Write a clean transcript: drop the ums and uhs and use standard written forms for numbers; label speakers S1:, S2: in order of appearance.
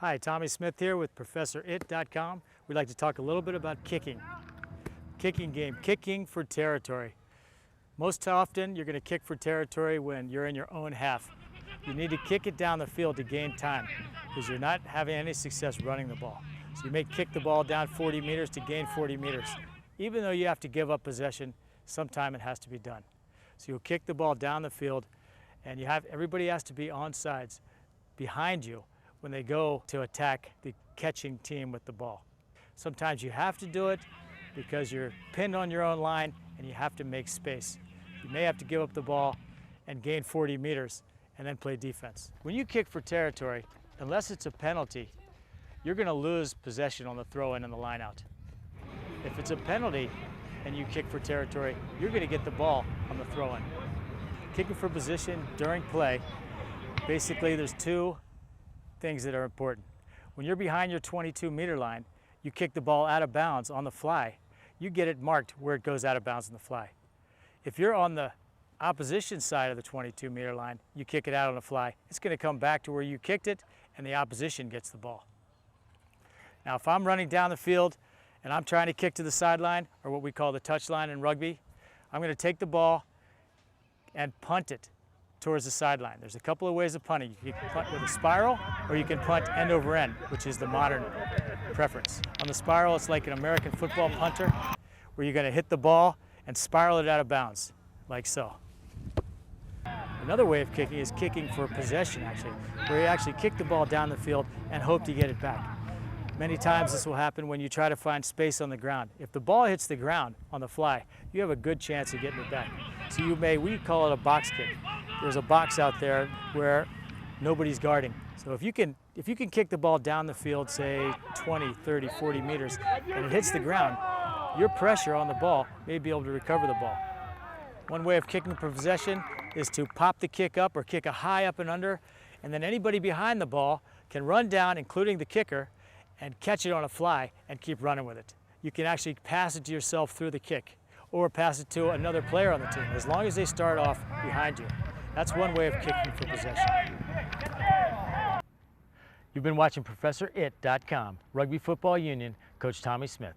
S1: Hi, Tommy Smith here with ProfessorIt.com. We'd like to talk a little bit about kicking. Kicking game, kicking for territory. Most often you're going to kick for territory when you're in your own half. You need to kick it down the field to gain time because you're not having any success running the ball. So you may kick the ball down 40 meters to gain 40 meters. Even though you have to give up possession, sometime it has to be done. So you'll kick the ball down the field and everybody has to be on sides behind you when they go to attack the catching team with the ball. Sometimes you have to do it because you're pinned on your own line and you have to make space. You may have to give up the ball and gain 40 meters and then play defense. When you kick for territory, unless it's a penalty, you're going to lose possession on the throw-in and the line-out. If it's a penalty and you kick for territory, you're going to get the ball on the throw-in. Kicking for position during play, basically there's two things that are important. When you're behind your 22-meter line, you kick the ball out of bounds on the fly. You get it marked where it goes out of bounds on the fly. If you're on the opposition side of the 22-meter line, you kick it out on the fly. It's going to come back to where you kicked it, and the opposition gets the ball. Now, if I'm running down the field and I'm trying to kick to the sideline, or what we call the touch line in rugby, I'm going to take the ball and punt it towards the sideline. There's a couple of ways of punting. You can punt with a spiral, or you can punt end over end, which is the modern preference. On the spiral, it's like an American football punter, where you're going to hit the ball and spiral it out of bounds, like so. Another way of kicking is kicking for possession, actually, where you actually kick the ball down the field and hope to get it back. Many times this will happen when you try to find space on the ground. If the ball hits the ground on the fly, you have a good chance of getting it back. So we call it a box kick. There's a box out there where nobody's guarding. So if you can kick the ball down the field, say 20, 30, 40 meters, and it hits the ground, your pressure on the ball may be able to recover the ball. One way of kicking for possession is to pop the kick up or kick a high up and under, and then anybody behind the ball can run down, including the kicker, and catch it on a fly and keep running with it. You can actually pass it to yourself through the kick or pass it to another player on the team, as long as they start off behind you. That's one way of kicking for possession. You've been watching ProfessorIt.com, Rugby Football Union, Coach Tommy Smith.